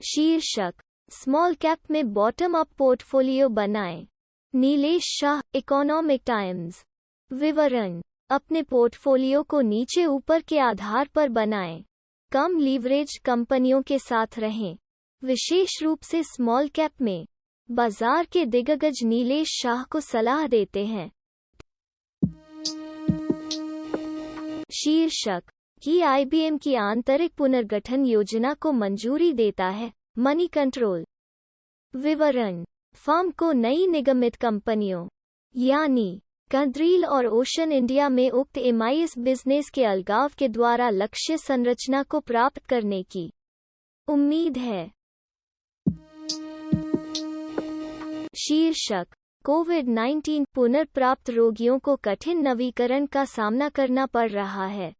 शीर्षक, small cap में bottom up portfolio बनाएं। Nilesh Shah, economic times. विवरण, अपने पोर्टफोलियो को नीचे ऊपर के आधार पर बनाएं। कम लीवरेज कंपनियों के साथ रहें, विशेष रूप से स्मॉल कैप में। बाजार के दिग्गज नीलेश शाह को सलाह देते हैं। शीर्षक, की आईबीएम की आंतरिक पुनर्गठन योजना को मंजूरी देता है, मनी कंट्रोल। विवरण, फर्म को नई निगमित कंपनियों यानी कैंड्रील और ओशन इंडिया में उक्त एमआईएस बिजनेस के अलगाव के द्वारा लक्ष्य संरचना को प्राप्त करने की उम्मीद है। शीर्षक, कोविड-19 पुनर्प्राप्त रोगियों को कठिन नवीकरण का सामना करना पड़ रहा है।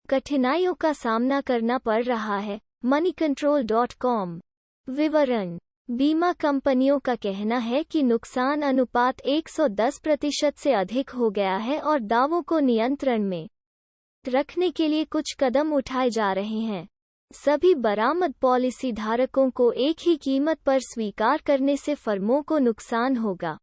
कठिनाइयों का सामना करना पड़ रहा है, moneycontrol.com। विवरण, बीमा कंपनियों का कहना है कि नुकसान अनुपात 110% से अधिक हो गया है और दावों को नियंत्रण में रखने के लिए कुछ कदम उठाए जा रहे हैं। सभी बरामद पॉलिसी धारकों को एक ही कीमत पर स्वीकार करने से फर्मों को नुकसान होगा।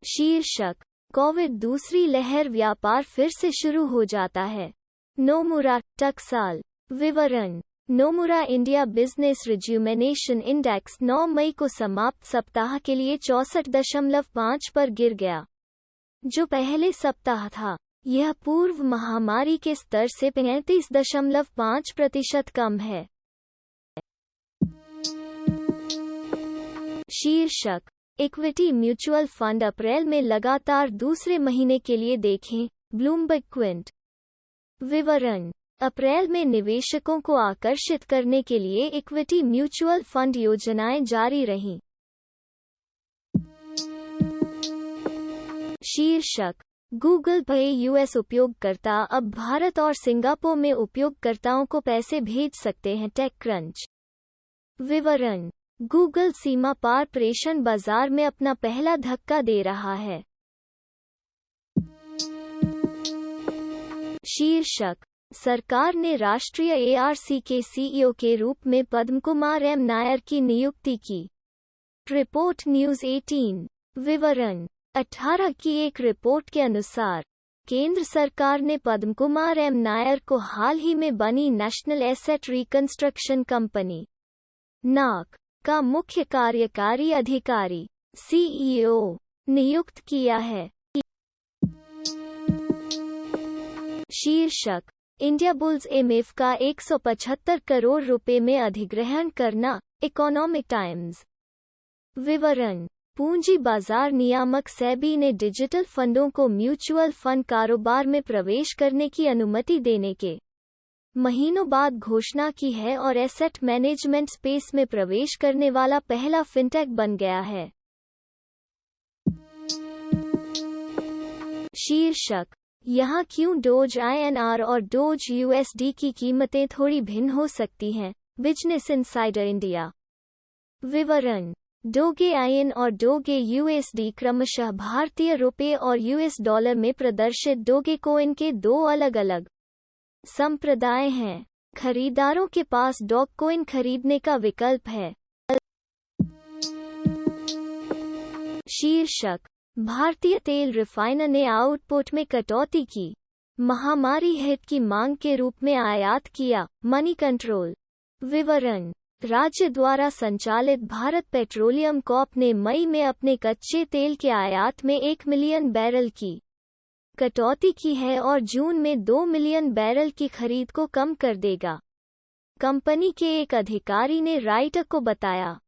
शीर्षक, कोविड दूसरी लहर व्यापार फिर से शुरू हो जाता है, नोमुरा टकसाल। विवरण, नोमुरा इंडिया बिजनेस रिज्यूमिनेशन इंडेक्स 9 मई को समाप्त सप्ताह के लिए 64.5 पर गिर गया, जो पहले सप्ताह था। यह पूर्व महामारी के स्तर से 35.5% कम है। शीर्षक, इक्विटी म्यूचुअल फंड अप्रैल में लगातार दूसरे महीने के लिए देखें, ब्लूमबर्ग क्विंट। विवरण, अप्रैल में निवेशकों को आकर्षित करने के लिए इक्विटी म्यूचुअल फंड योजनाएं जारी रहीं। शीर्षक, गूगल पे यूएस उपयोगकर्ता अब भारत और सिंगापुर में उपयोगकर्ताओं को पैसे भेज सकते हैं, टेकक्रंच। विवरण, गूगल सीमा पार प्रेषण बाजार में अपना पहला धक्का दे रहा है। शीर्षक, सरकार ने राष्ट्रीय एआरसी के सीईओ के रूप में पद्म कुमार एम नायर की नियुक्ति की, रिपोर्ट न्यूज 18। विवरण, 18 की एक रिपोर्ट के अनुसार केंद्र सरकार ने पद्म कुमार एम नायर को हाल ही में बनी नेशनल एसेट रिकंस्ट्रक्शन कंपनी नाक का मुख्य कार्यकारी अधिकारी सीईओ नियुक्त किया है। शीर्षक, इंडिया बुल्स एमएफ का 175 करोड़ रुपए में अधिग्रहण करना, इकोनॉमिक टाइम्स। विवरण, पूंजी बाजार नियामक सेबी ने डिजिटल फंडों को म्यूचुअल फंड कारोबार में प्रवेश करने की अनुमति देने के महीनों बाद घोषणा की है और एसेट मैनेजमेंट स्पेस में प्रवेश करने वाला पहला फिनटेक बन गया है। शीर्षक, यहाँ क्यों डोज आईएनआर और डोज यूएसडी की कीमतें थोड़ी भिन्न हो सकती हैं, बिजनेस इनसाइडर इंडिया। विवरण, डोगे आईएन और डोगे यूएसडी क्रमशः भारतीय रुपये और यूएस डॉलर में प्रदर्शित डोगे कोइन के दो अलग अलग संप्रदाय हैं। खरीदारों के पास डॉग कोइन खरीदने का विकल्प है। शीर्षक, भारतीय तेल रिफाइनर ने आउटपुट में कटौती की, महामारी हिट की मांग के रूप में आयात किया, मनी कंट्रोल। विवरण, राज्य द्वारा संचालित भारत पेट्रोलियम कॉर्प ने मई में अपने कच्चे तेल के आयात में 1 मिलियन बैरल की कटौती की है और जून में 2 मिलियन बैरल की खरीद को कम कर देगा, कंपनी के एक अधिकारी ने राइटर को बताया।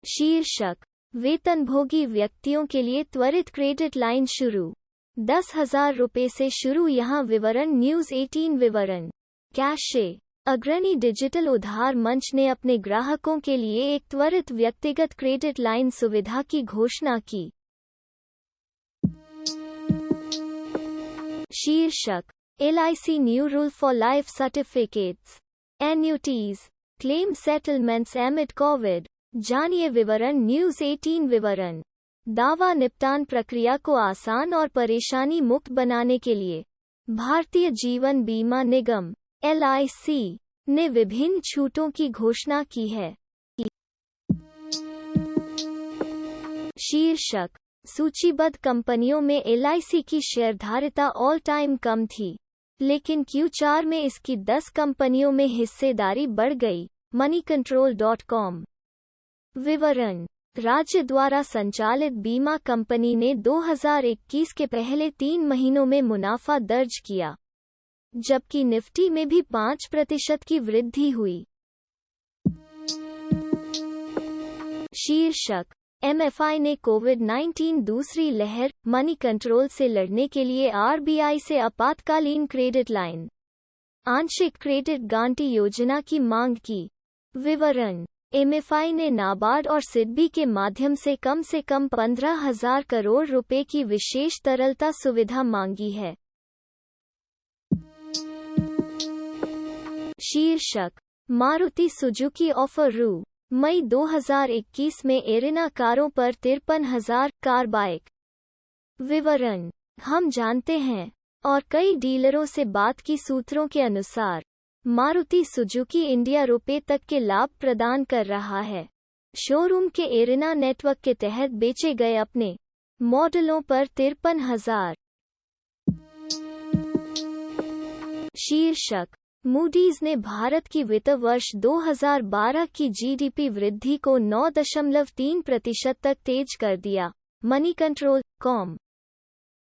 शीर्षक, वेतनभोगी व्यक्तियों के लिए त्वरित क्रेडिट लाइन शुरू, 10,000 रुपये से शुरू। यहाँ विवरण, न्यूज 18। विवरण, कैशे, अग्रणी डिजिटल उधार मंच ने अपने ग्राहकों के लिए एक त्वरित व्यक्तिगत क्रेडिट लाइन सुविधा की घोषणा की। शीर्षक, LIC new rule for life certificates, annuities, claim settlements amid COVID. जानिए विवरण, न्यूज 18। विवरण, दावा निपटान प्रक्रिया को आसान और परेशानी मुक्त बनाने के लिए भारतीय जीवन बीमा निगम (LIC) ने विभिन्न छूटों की घोषणा की है। शीर्षक: सूचीबद्ध कंपनियों में LIC की शेयरधारिता ऑल टाइम कम थी, लेकिन Q4 में इसकी 10 कंपनियों में हिस्सेदारी बढ़ गई। moneycontrol.com। विवरण: राज्य द्वारा संचालित बीमा कंपनी ने 2021 के पहले 3 महीनों में मुनाफा दर्ज किया, जबकि निफ्टी में भी 5% की वृद्धि हुई। शीर्षक: MFI ने कोविड-19 दूसरी लहर, मनी कंट्रोल से लड़ने के लिए RBI से आपातकालीन क्रेडिट लाइन, आंशिक क्रेडिट गारंटी योजना की मांग की। विवरण: MFI ने नाबार्ड और सिडबी के माध्यम से कम 15,000 करोड़ रुपए की विशेष तरलता सुविधा मांगी है। शीर्षक: मारुति सुजुकी ऑफर रू। मई 2021 में एरिना कारों पर 53,000 कार बाइक। विवरण: हम जानते हैं और कई डीलरों से बात की सूत्रों के अनुसार मारुति सुजुकी इंडिया रुपए तक के लाभ प्रदान कर रहा है। शोरूम के एरिना नेटवर्क के तहत बेचे गए अपने मॉडलों पर 53,000। शीर्षक: मूडीज ने भारत की वित्त वर्ष 2012 की GDP वृद्धि को 9.3% तक तेज कर दिया। moneycontrol.com।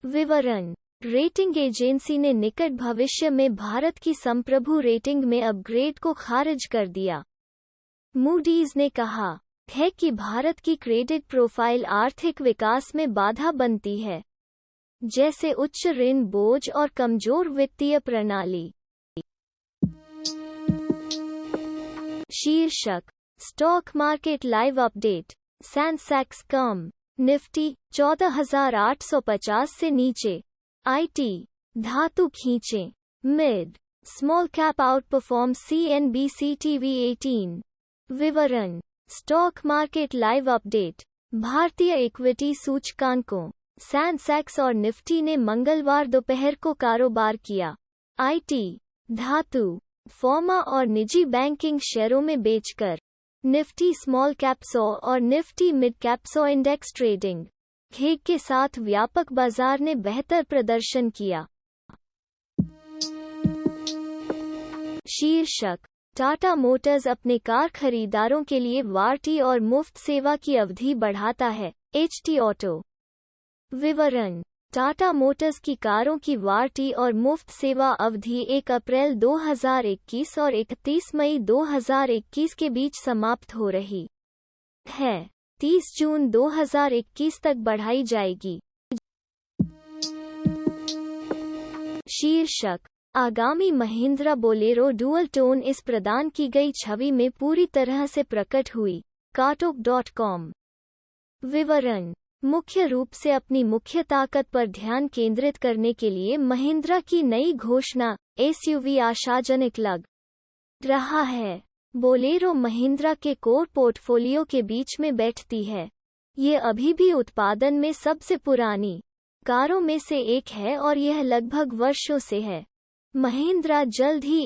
विवरण: रेटिंग एजेंसी ने निकट भविष्य में भारत की संप्रभु रेटिंग में अपग्रेड को खारिज कर दिया। मूडीज ने कहा है कि भारत की क्रेडिट प्रोफाइल आर्थिक विकास में बाधा बनती है, जैसे उच्च ऋण बोझ और कमजोर वित्तीय प्रणाली। शीर्षक: stock market live update. Sensex कम, निफ्टी 14,850 से नीचे। IT, धातु खींचे। Mid small cap outperform CNBC TV 18। विवरण: स्टॉक मार्केट लाइव अपडेट। भारतीय इक्विटी सूचकांकों सेंसेक्स और निफ्टी ने मंगलवार दोपहर को कारोबार किया। IT, धातु, फार्मा और निजी बैंकिंग शेयरों में बेचकर निफ्टी स्मॉल कैप 100 और Nifty mid cap 100 index trading घेग के साथ व्यापक बाजार ने बेहतर प्रदर्शन किया। शीर्षक: टाटा मोटर्स अपने कार खरीदारों के लिए वारंटी और मुफ्त सेवा की अवधि बढ़ाता है। HT auto. विवरण: टाटा मोटर्स की कारों की वारंटी और मुफ्त सेवा अवधि 1 अप्रैल 2021 और 31 मई 2021 के बीच समाप्त हो रही है। 30 जून 2021 तक बढ़ाई जाएगी। शीर्षक: आगामी महिंद्रा बोलेरो डुअल टोन इस प्रदान की गई छवि में पूरी तरह से प्रकट हुई। cartok.com। विवरण: मुख्य रूप से अपनी मुख्य ताकत पर ध्यान केंद्रित करने के लिए महिंद्रा की नई घोषणा SUV आशाजनक लग रहा है। बोलेरो महिंद्रा के कोर पोर्टफोलियो के बीच में बैठती है। ये अभी भी उत्पादन में सबसे पुरानी कारों में से एक है और यह लगभग वर्षों से है। महिंद्रा जल्द ही